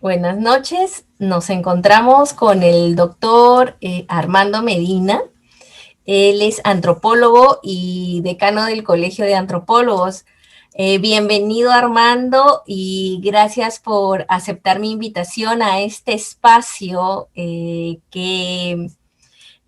Buenas noches, nos encontramos con el doctor Armando Medina. Él es antropólogo y decano del Colegio de Antropólogos. Bienvenido, Armando, y gracias por aceptar mi invitación a este espacio que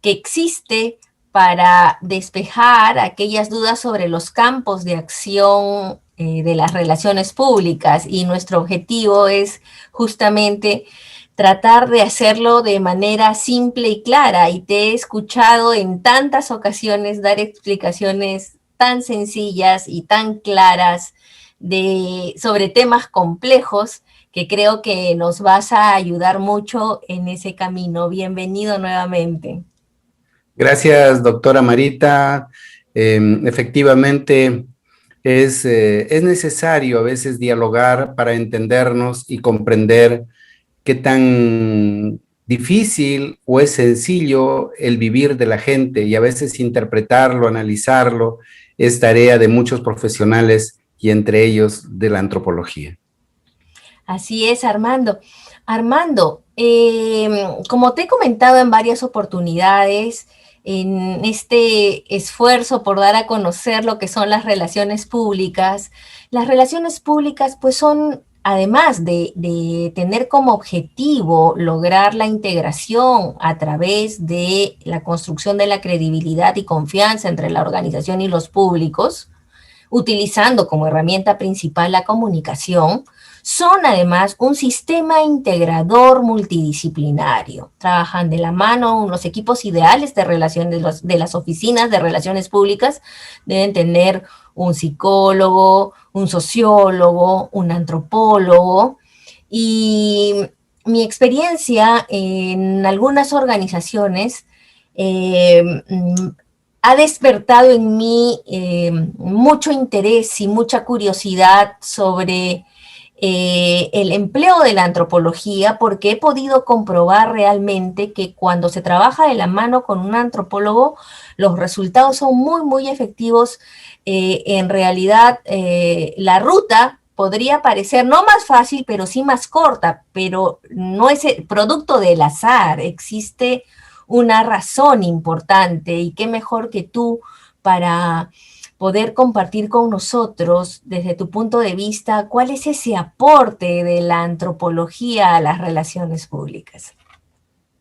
existe para despejar aquellas dudas sobre los campos de acción de las relaciones públicas, y nuestro objetivo es justamente tratar de hacerlo de manera simple y clara, y te he escuchado en tantas ocasiones dar explicaciones tan sencillas y tan claras sobre temas complejos que creo que nos vas a ayudar mucho en ese camino. Bienvenido nuevamente. Gracias, doctora Marita. Efectivamente, es necesario a veces dialogar para entendernos y comprender qué tan difícil o es sencillo el vivir de la gente, y a veces interpretarlo, analizarlo, es tarea de muchos profesionales y entre ellos de la antropología. Así es, Armando. Armando, como te he comentado en varias oportunidades, en este esfuerzo por dar a conocer lo que son las relaciones públicas pues son, además de tener como objetivo lograr la integración a través de la construcción de la credibilidad y confianza entre la organización y los públicos, utilizando como herramienta principal la comunicación, son además un sistema integrador multidisciplinario. Trabajan de la mano unos equipos ideales de relación de las oficinas de relaciones públicas. Deben tener un psicólogo, un sociólogo, un antropólogo. Y mi experiencia en algunas organizaciones ha despertado en mí mucho interés y mucha curiosidad sobre el empleo de la antropología, porque he podido comprobar realmente que cuando se trabaja de la mano con un antropólogo, los resultados son muy, muy efectivos. En realidad, la ruta podría parecer no más fácil, pero sí más corta, pero no es el producto del azar, existe una razón importante, y qué mejor que tú para poder compartir con nosotros, desde tu punto de vista, cuál es ese aporte de la antropología a las relaciones públicas.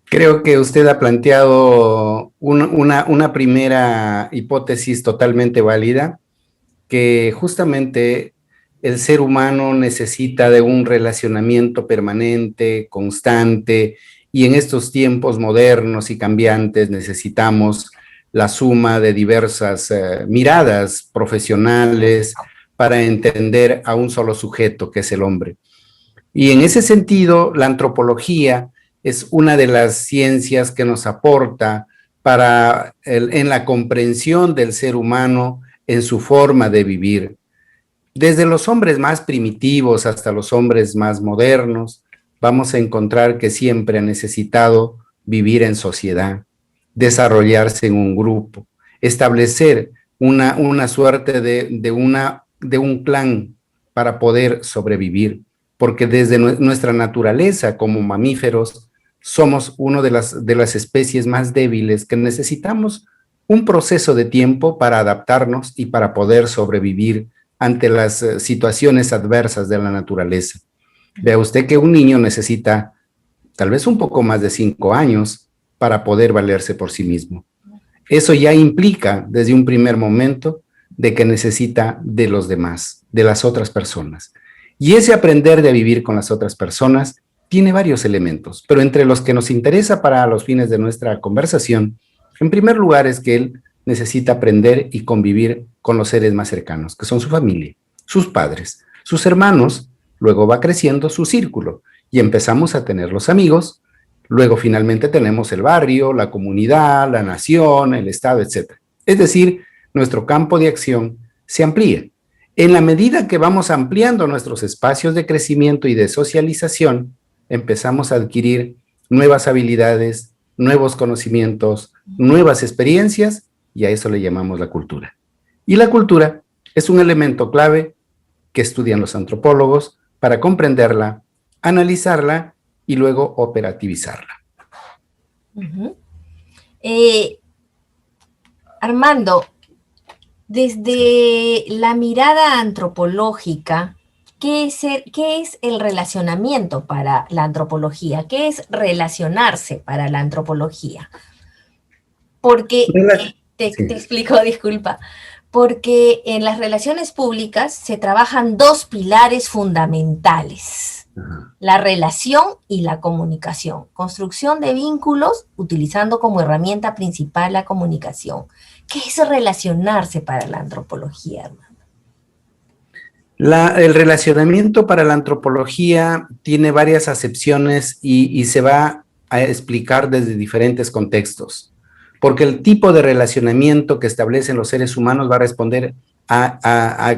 Creo que usted ha planteado una primera hipótesis totalmente válida, que justamente el ser humano necesita de un relacionamiento permanente, constante, y en estos tiempos modernos y cambiantes necesitamos la suma de diversas miradas profesionales para entender a un solo sujeto, que es el hombre. Y en ese sentido, la antropología es una de las ciencias que nos aporta en la comprensión del ser humano en su forma de vivir. Desde los hombres más primitivos hasta los hombres más modernos, vamos a encontrar que siempre han necesitado vivir en sociedad, desarrollarse en un grupo, establecer una suerte de un clan para poder sobrevivir, porque desde nuestra naturaleza como mamíferos somos una de las especies más débiles que necesitamos un proceso de tiempo para adaptarnos y para poder sobrevivir ante las situaciones adversas de la naturaleza. Vea usted que un niño necesita tal vez un poco más de 5 años para poder valerse por sí mismo. Eso ya implica desde un primer momento de que necesita de los demás, de las otras personas. Y ese aprender de vivir con las otras personas tiene varios elementos, pero entre los que nos interesa para los fines de nuestra conversación, en primer lugar es que él necesita aprender y convivir con los seres más cercanos, que son su familia, sus padres, sus hermanos. Luego va creciendo su círculo y empezamos a tener los amigos. Luego finalmente tenemos el barrio, la comunidad, la nación, el estado, etc. Es decir, nuestro campo de acción se amplía. En la medida que vamos ampliando nuestros espacios de crecimiento y de socialización, empezamos a adquirir nuevas habilidades, nuevos conocimientos, nuevas experiencias, y a eso le llamamos la cultura. Y la cultura es un elemento clave que estudian los antropólogos para comprenderla, analizarla y luego operativizarla. Uh-huh. Armando, desde la mirada antropológica, ¿qué es el relacionamiento para la antropología? ¿Qué es relacionarse para la antropología? Porque, te explico, disculpa, porque en las relaciones públicas se trabajan dos pilares fundamentales: la relación y la comunicación. Construcción de vínculos utilizando como herramienta principal la comunicación. ¿Qué es relacionarse para la antropología, hermano? El relacionamiento para la antropología tiene varias acepciones y se va a explicar desde diferentes contextos, porque el tipo de relacionamiento que establecen los seres humanos va a responder a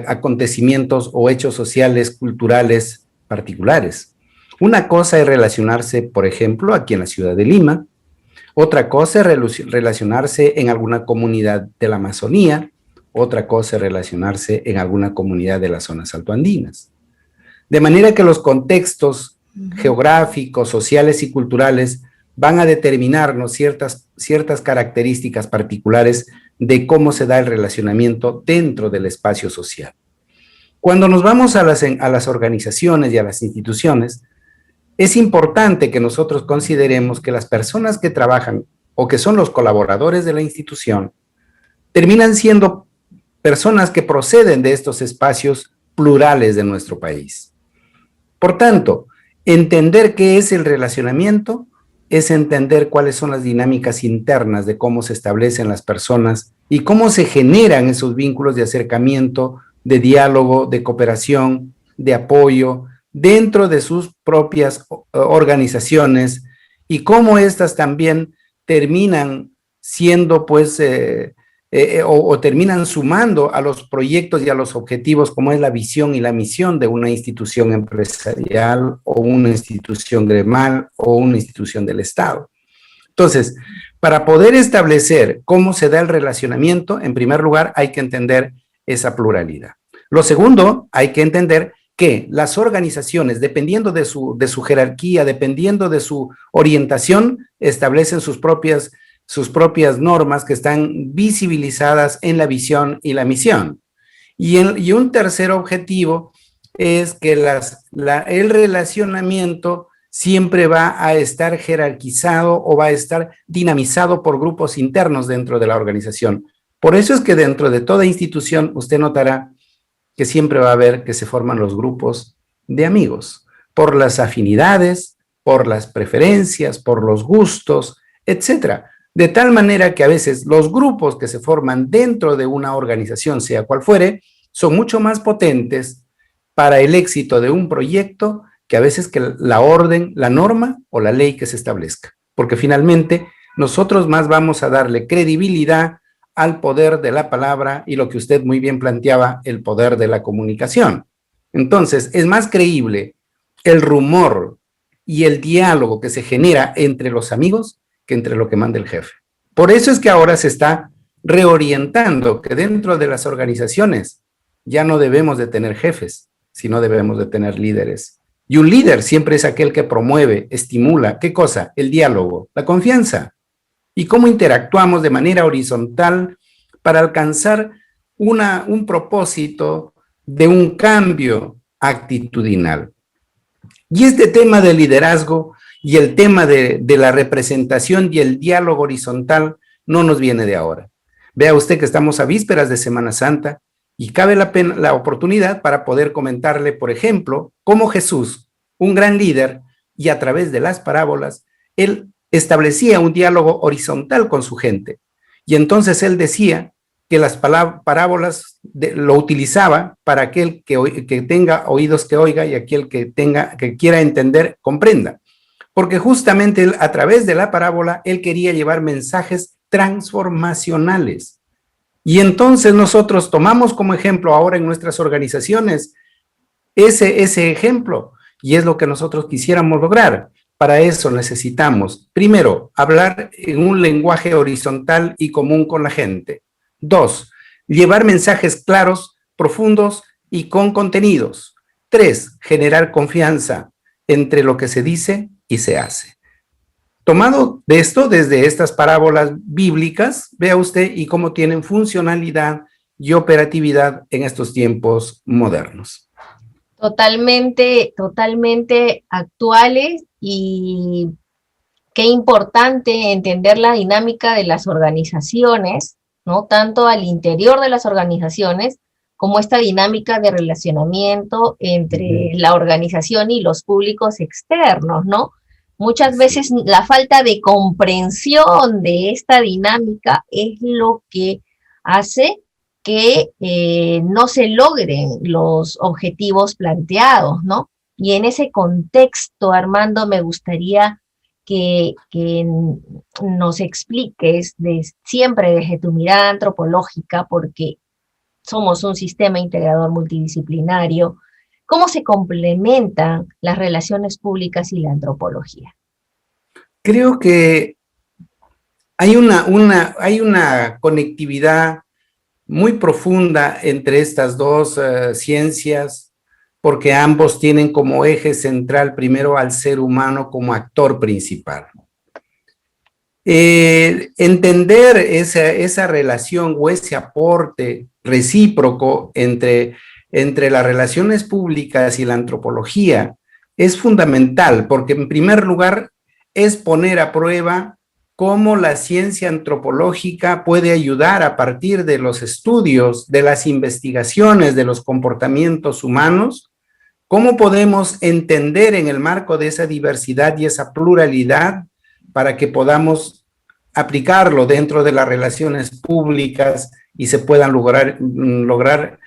acontecimientos o hechos sociales, culturales particulares. Una cosa es relacionarse, por ejemplo, aquí en la ciudad de Lima. Otra cosa es relacionarse en alguna comunidad de la Amazonía. Otra cosa es relacionarse en alguna comunidad de las zonas altoandinas. De manera que los contextos geográficos, sociales y culturales van a determinarnos ciertas características particulares de cómo se da el relacionamiento dentro del espacio social. Cuando nos vamos a las organizaciones y a las instituciones, es importante que nosotros consideremos que las personas que trabajan o que son los colaboradores de la institución terminan siendo personas que proceden de estos espacios plurales de nuestro país. Por tanto, entender qué es el relacionamiento es entender cuáles son las dinámicas internas de cómo se establecen las personas y cómo se generan esos vínculos de acercamiento, de diálogo, de cooperación, de apoyo dentro de sus propias organizaciones y cómo éstas también terminan siendo pues o terminan sumando a los proyectos y a los objetivos como es la visión y la misión de una institución empresarial o una institución gremial o una institución del Estado. Entonces, para poder establecer cómo se da el relacionamiento, en primer lugar hay que entender esa pluralidad. Lo segundo, hay que entender que las organizaciones, dependiendo de su jerarquía, dependiendo de su orientación, establecen sus propias normas que están visibilizadas en la visión y la misión. Y un tercer objetivo es que el relacionamiento siempre va a estar jerarquizado o va a estar dinamizado por grupos internos dentro de la organización. Por eso es que dentro de toda institución usted notará que siempre va a haber que se forman los grupos de amigos, por las afinidades, por las preferencias, por los gustos, etcétera. De tal manera que a veces los grupos que se forman dentro de una organización, sea cual fuere, son mucho más potentes para el éxito de un proyecto que a veces que la orden, la norma o la ley que se establezca. Porque finalmente nosotros más vamos a darle credibilidad al poder de la palabra y lo que usted muy bien planteaba, el poder de la comunicación. Entonces, es más creíble el rumor y el diálogo que se genera entre los amigos que entre lo que manda el jefe. Por eso es que ahora se está reorientando que dentro de las organizaciones ya no debemos de tener jefes, sino debemos de tener líderes. Y un líder siempre es aquel que promueve, estimula, ¿qué cosa? El diálogo, la confianza. Y cómo interactuamos de manera horizontal para alcanzar un propósito de un cambio actitudinal. Y este tema del liderazgo y el tema de la representación y el diálogo horizontal no nos viene de ahora. Vea usted que estamos a vísperas de Semana Santa y cabe la oportunidad para poder comentarle, por ejemplo, cómo Jesús, un gran líder, y a través de las parábolas, él establecía un diálogo horizontal con su gente. Y entonces él decía que las parábolas lo utilizaba para aquel que tenga oídos que oiga y aquel que quiera entender, comprenda. Porque justamente él, a través de la parábola, él quería llevar mensajes transformacionales. Y entonces nosotros tomamos como ejemplo ahora en nuestras organizaciones ese ejemplo, y es lo que nosotros quisiéramos lograr. Para eso necesitamos, primero, hablar en un lenguaje horizontal y común con la gente. 2, llevar mensajes claros, profundos y con contenidos. 3, generar confianza. entre lo que se dice y se hace. Tomado de esto, desde estas parábolas bíblicas, vea usted y cómo tienen funcionalidad y operatividad en estos tiempos modernos. Totalmente, totalmente actuales, y qué importante entender la dinámica de las organizaciones, ¿no? Tanto al interior de las organizaciones como esta dinámica de relacionamiento entre la organización y los públicos externos, ¿no? Muchas veces la falta de comprensión de esta dinámica es lo que hace que no se logren los objetivos planteados, ¿no? Y en ese contexto, Armando, me gustaría que nos expliques siempre desde tu mirada antropológica, porque somos un sistema integrador multidisciplinario, cómo se complementan las relaciones públicas y la antropología. Creo que hay una conectividad muy profunda entre estas dos ciencias, porque ambos tienen como eje central primero al ser humano como actor principal. Entender esa relación o ese aporte recíproco entre las relaciones públicas y la antropología es fundamental, porque en primer lugar es poner a prueba cómo la ciencia antropológica puede ayudar a partir de los estudios, de las investigaciones de los comportamientos humanos, cómo podemos entender en el marco de esa diversidad y esa pluralidad para que podamos aplicarlo dentro de las relaciones públicas y se puedan lograr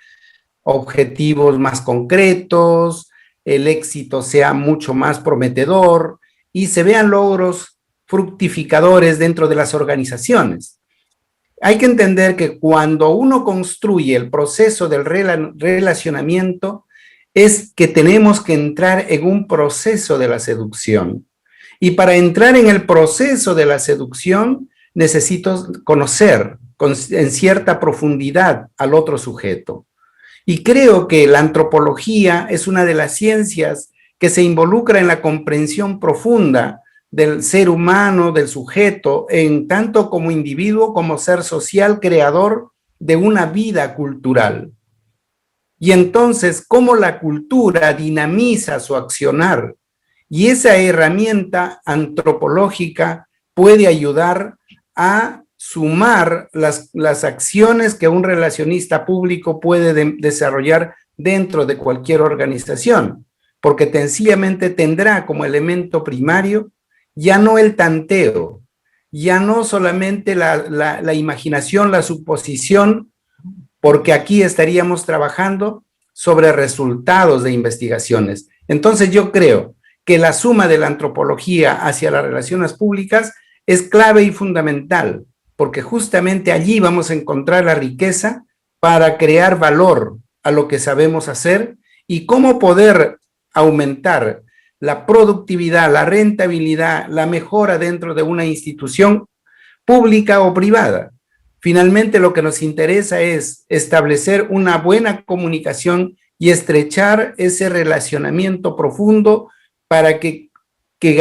objetivos más concretos, el éxito sea mucho más prometedor y se vean logros fructificadores dentro de las organizaciones. Hay que entender que cuando uno construye el proceso del relacionamiento, es que tenemos que entrar en un proceso de la seducción. Y para entrar en el proceso de la seducción, necesito conocer en cierta profundidad al otro sujeto. Y creo que la antropología es una de las ciencias que se involucra en la comprensión profunda del ser humano, del sujeto, en tanto como individuo, como ser social, creador de una vida cultural. Y entonces, cómo la cultura dinamiza su accionar. Y esa herramienta antropológica puede ayudar a sumar las acciones que un relacionista público puede desarrollar dentro de cualquier organización, porque sencillamente tendrá como elemento primario ya no el tanteo, ya no solamente la imaginación, la suposición, porque aquí estaríamos trabajando sobre resultados de investigaciones. Entonces yo creo que la suma de la antropología hacia las relaciones públicas es clave y fundamental, porque justamente allí vamos a encontrar la riqueza para crear valor a lo que sabemos hacer y cómo poder aumentar la productividad, la rentabilidad, la mejora dentro de una institución pública o privada. Finalmente, lo que nos interesa es establecer una buena comunicación y estrechar ese relacionamiento profundo para que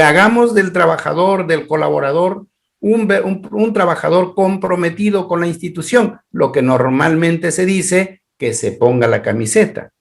hagamos del trabajador, del colaborador, un trabajador comprometido con la institución, lo que normalmente se dice que se ponga la camiseta.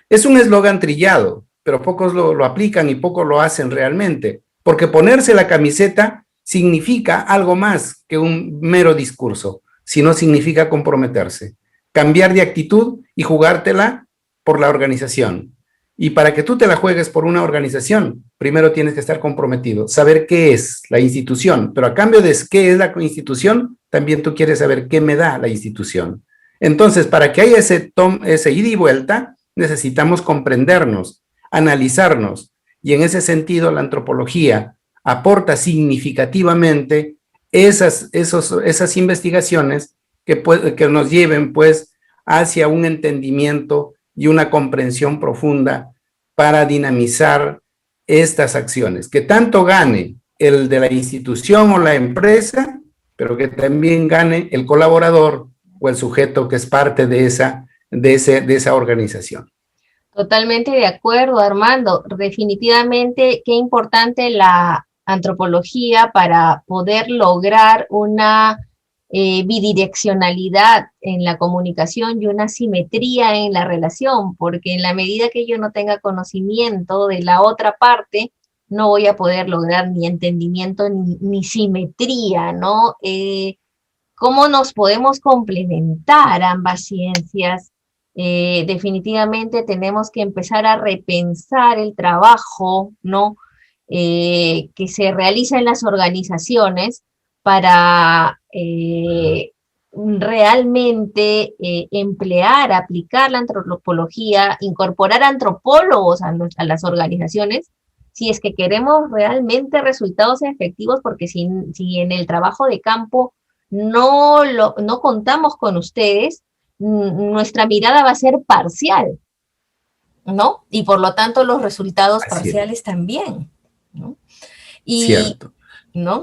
Es un eslogan trillado, pero pocos lo aplican y pocos lo hacen realmente, porque ponerse la camiseta significa algo más que un mero discurso, sino significa comprometerse, cambiar de actitud y jugártela por la organización. Y para que tú te la juegues por una organización, primero tienes que estar comprometido, saber qué es la institución, pero a cambio de qué es la institución, también tú quieres saber qué me da la institución. Entonces, para que haya ese ida y vuelta, necesitamos comprendernos, analizarnos, y en ese sentido la antropología aporta significativamente esas investigaciones que nos lleven pues hacia un entendimiento y una comprensión profunda para dinamizar estas acciones, que tanto gane el de la institución o la empresa, pero que también gane el colaborador o el sujeto que es parte de esa organización. Totalmente de acuerdo, Armando. Definitivamente, qué importante la antropología para poder lograr una bidireccionalidad en la comunicación y una simetría en la relación, porque en la medida que yo no tenga conocimiento de la otra parte, no voy a poder lograr ni entendimiento ni simetría, ¿no? ¿Cómo nos podemos complementar ambas ciencias? Definitivamente tenemos que empezar a repensar el trabajo, ¿no? Que se realiza en las organizaciones para realmente emplear, aplicar la antropología, incorporar antropólogos a las organizaciones, si es que queremos realmente resultados efectivos, porque si en el trabajo de campo no contamos con ustedes, nuestra mirada va a ser parcial, ¿no? Y por lo tanto los resultados Así es, parciales también, ¿no? Y, cierto. ¿no?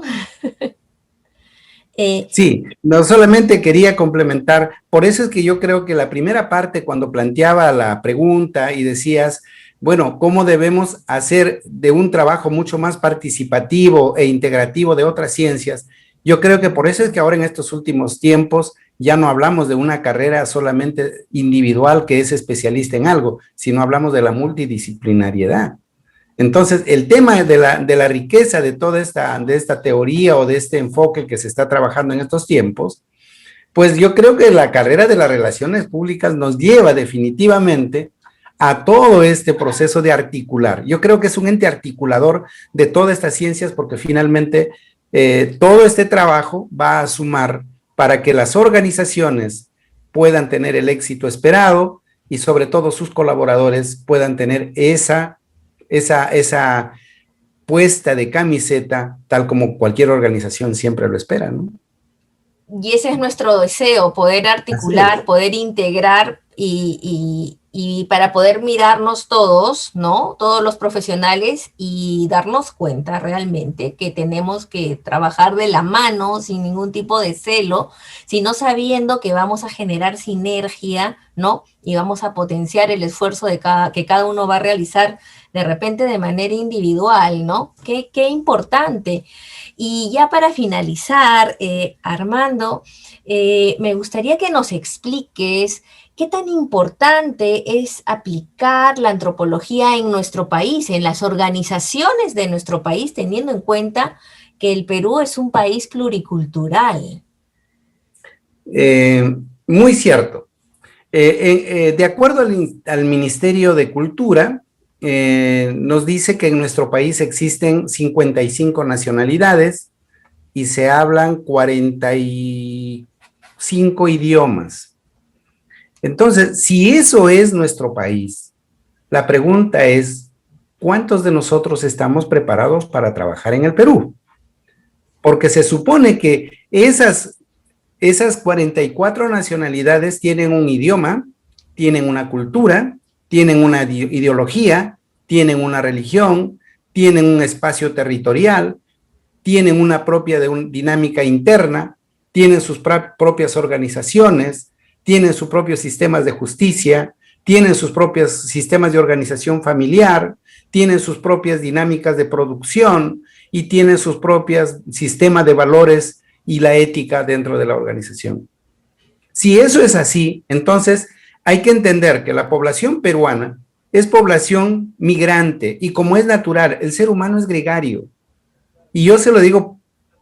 Eh, Sí, no solamente quería complementar, por eso es que yo creo que la primera parte, cuando planteaba la pregunta y decías, bueno, ¿cómo debemos hacer de un trabajo mucho más participativo e integrativo de otras ciencias? Yo creo que por eso es que ahora en estos últimos tiempos ya no hablamos de una carrera solamente individual que es especialista en algo, sino hablamos de la multidisciplinariedad. Entonces, el tema de la riqueza de esta teoría o de este enfoque que se está trabajando en estos tiempos, pues yo creo que la carrera de las relaciones públicas nos lleva definitivamente a todo este proceso de articular. Yo creo que es un ente articulador de todas estas ciencias porque finalmente todo este trabajo va a sumar para que las organizaciones puedan tener el éxito esperado y sobre todo sus colaboradores puedan tener esa puesta de camiseta, tal como cualquier organización siempre lo espera, ¿no? y ese es nuestro deseo, poder Así es. articular, poder integrar y para poder mirarnos todos, ¿no? Todos los profesionales y darnos cuenta realmente que tenemos que trabajar de la mano sin ningún tipo de celo, sino sabiendo que vamos a generar sinergia, ¿no? Y vamos a potenciar el esfuerzo que cada uno va a realizar de repente de manera individual, ¿no? Qué importante. Y ya para finalizar, Armando, me gustaría que nos expliques qué tan importante es aplicar la antropología en nuestro país, en las organizaciones de nuestro país, teniendo en cuenta que el Perú es un país pluricultural. Eh, Muy cierto. De acuerdo al Ministerio de Cultura, nos dice que en nuestro país existen 55 nacionalidades y se hablan 45 idiomas. Entonces, si eso es nuestro país, la pregunta es, ¿cuántos de nosotros estamos preparados para trabajar en el Perú? Porque se supone que esas 44 nacionalidades tienen un idioma, tienen una cultura, tienen una ideología, tienen una religión, tienen un espacio territorial, tienen una propia dinámica interna, tienen sus propias organizaciones, tienen sus propios sistemas de justicia, tienen sus propios sistemas de organización familiar, tienen sus propias dinámicas de producción y tienen sus propios sistemas de valores y la ética dentro de la organización. Si eso es así, entonces hay que entender que la población peruana es población migrante y como es natural, el ser humano es gregario. Y yo se lo digo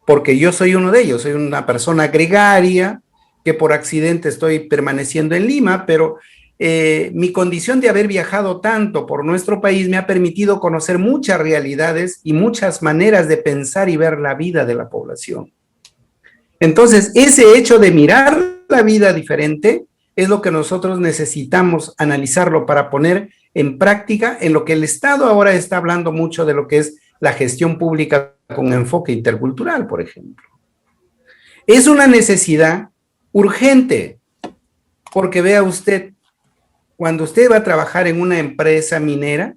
porque yo soy uno de ellos, soy una persona gregaria que por accidente estoy permaneciendo en Lima, pero mi condición de haber viajado tanto por nuestro país me ha permitido conocer muchas realidades y muchas maneras de pensar y ver la vida de la población. Entonces, ese hecho de mirar la vida diferente es lo que nosotros necesitamos analizarlo para poner en práctica en lo que el Estado ahora está hablando mucho de lo que es la gestión pública con enfoque intercultural, por ejemplo. Es una necesidad urgente, porque vea usted, cuando usted va a trabajar en una empresa minera,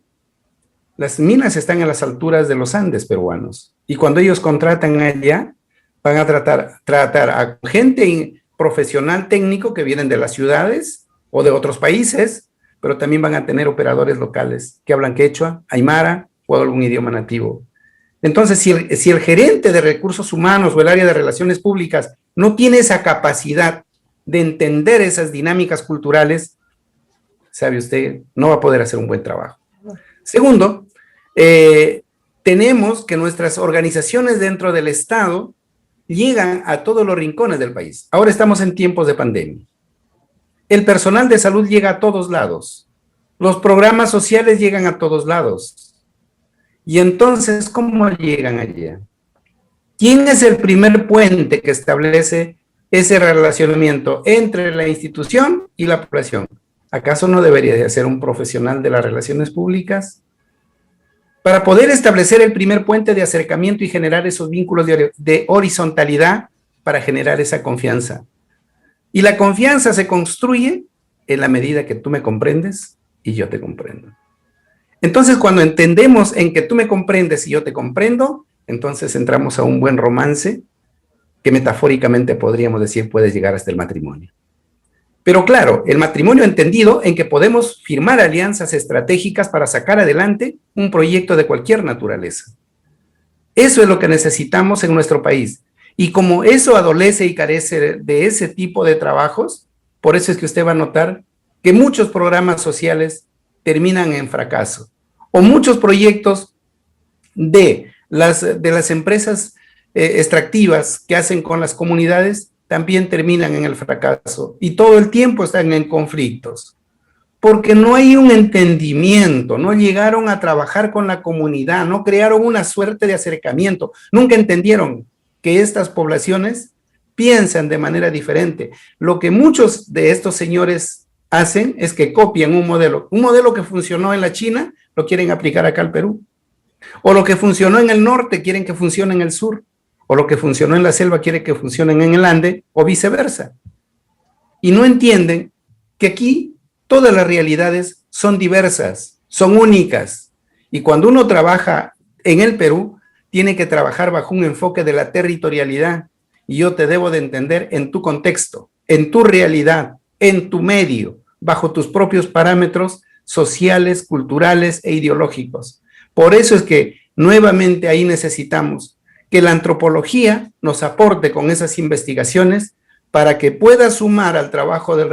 las minas están a las alturas de los Andes peruanos, y cuando ellos contratan allá, van a tratar a gente profesional técnico que vienen de las ciudades o de otros países, pero también van a tener operadores locales que hablan quechua, aymara o algún idioma nativo. Entonces, si el gerente de recursos humanos o el área de relaciones públicas no tiene esa capacidad de entender esas dinámicas culturales, sabe usted, no va a poder hacer un buen trabajo. Segundo, tenemos que nuestras organizaciones dentro del Estado llegan a todos los rincones del país. Ahora estamos en tiempos de pandemia. El personal de salud llega a todos lados. Los programas sociales llegan a todos lados. Y entonces, ¿cómo llegan allá? ¿Quién es el primer puente que establece ese relacionamiento entre la institución y la población? ¿Acaso no debería de ser un profesional de las relaciones públicas? Para poder establecer el primer puente de acercamiento y generar esos vínculos de horizontalidad para generar esa confianza. Y la confianza se construye en la medida que tú me comprendes y yo te comprendo. Entonces, cuando entendemos en que tú me comprendes y yo te comprendo, entonces entramos a un buen romance que metafóricamente podríamos decir puede llegar hasta el matrimonio. Pero claro, el matrimonio entendido en que podemos firmar alianzas estratégicas para sacar adelante un proyecto de cualquier naturaleza. Eso es lo que necesitamos en nuestro país. Y como eso adolece y carece de ese tipo de trabajos, por eso es que usted va a notar que muchos programas sociales terminan en fracaso. O muchos proyectos de las empresas extractivas que hacen con las comunidades también terminan en el fracaso y todo el tiempo están en conflictos, porque no hay un entendimiento, no llegaron a trabajar con la comunidad, no crearon una suerte de acercamiento, nunca entendieron que estas poblaciones piensan de manera diferente. Lo que muchos de estos señores hacen es que copian un modelo que funcionó en la China, lo quieren aplicar acá al Perú, o lo que funcionó en el norte quieren que funcione en el sur, o lo que funcionó en la selva quiere que funcione en el Ande, o viceversa. Y no entienden que aquí todas las realidades son diversas, son únicas. Y cuando uno trabaja en el Perú, tiene que trabajar bajo un enfoque de la territorialidad. Y yo te debo de entender en tu contexto, en tu realidad, en tu medio, bajo tus propios parámetros sociales, culturales e ideológicos. Por eso es que nuevamente ahí necesitamos que la antropología nos aporte con esas investigaciones para que pueda sumar al trabajo del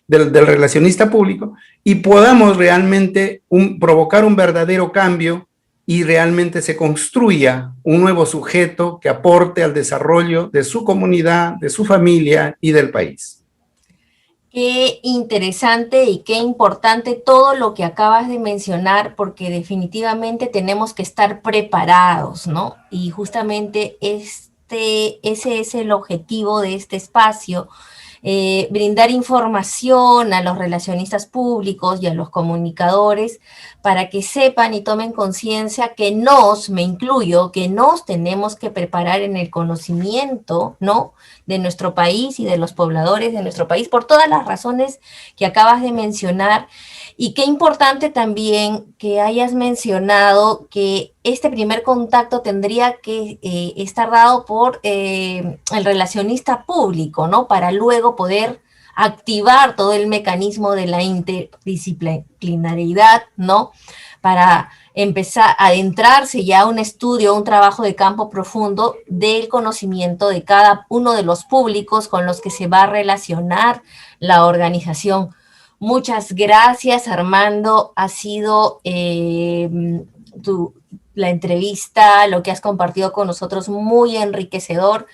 relacionista público y podamos realmente provocar un verdadero cambio y realmente se construya un nuevo sujeto que aporte al desarrollo de su comunidad, de su familia y del país. Qué interesante y qué importante todo lo que acabas de mencionar, porque definitivamente tenemos que estar preparados, ¿no? Y justamente ese es el objetivo de este espacio, brindar información a los relacionistas públicos y a los comunicadores para que sepan y tomen conciencia que me incluyo, que nos tenemos que preparar en el conocimiento, ¿no?, de nuestro país y de los pobladores de nuestro país, por todas las razones que acabas de mencionar. Y qué importante también que hayas mencionado que este primer contacto tendría que estar dado por el relacionista público, ¿no?, para luego poder activar todo el mecanismo de la interdisciplinariedad, ¿no?, para empezar a adentrarse ya a un estudio, un trabajo de campo profundo del conocimiento de cada uno de los públicos con los que se va a relacionar la organización. Muchas gracias, Armando. Ha sido la entrevista, lo que has compartido con nosotros, muy enriquecedor.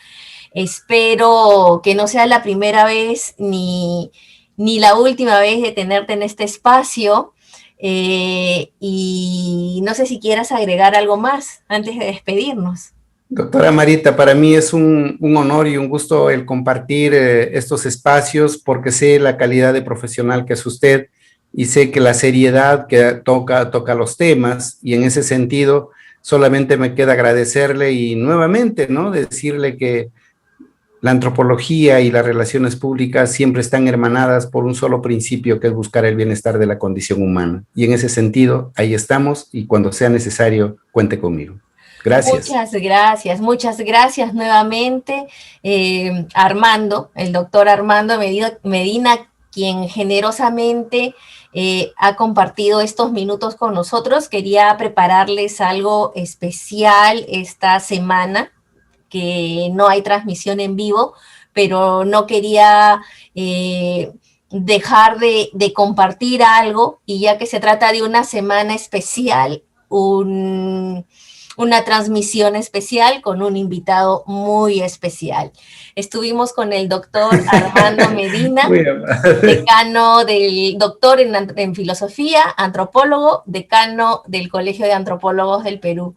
Espero que no sea la primera vez ni la última vez de tenerte en este espacio. Y no sé si quieras agregar algo más antes de despedirnos. Doctora Marita, para mí es un honor y un gusto el compartir estos espacios porque sé la calidad de profesional que es usted y sé que la seriedad que toca los temas y en ese sentido solamente me queda agradecerle y nuevamente, ¿no?, decirle que la antropología y las relaciones públicas siempre están hermanadas por un solo principio, que es buscar el bienestar de la condición humana. Y en ese sentido, ahí estamos y cuando sea necesario, cuente conmigo. Gracias. Muchas gracias nuevamente, Armando, el doctor Armando Medina quien generosamente ha compartido estos minutos con nosotros. Quería prepararles algo especial esta semana, que no hay transmisión en vivo, pero no quería dejar de compartir algo, y ya que se trata de una semana especial, una transmisión especial con un invitado muy especial. Estuvimos con el doctor Armando Medina, decano doctor en filosofía, antropólogo, decano del Colegio de Antropólogos del Perú.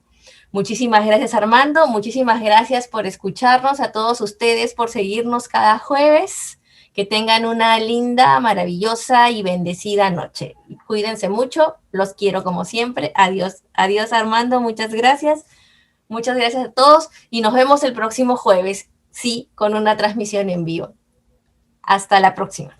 Muchísimas gracias, Armando. Muchísimas gracias por escucharnos, a todos ustedes por seguirnos cada jueves. Que tengan una linda, maravillosa y bendecida noche. Cuídense mucho, los quiero como siempre. Adiós, adiós, Armando, muchas gracias. Muchas gracias a todos y nos vemos el próximo jueves, sí, con una transmisión en vivo. Hasta la próxima.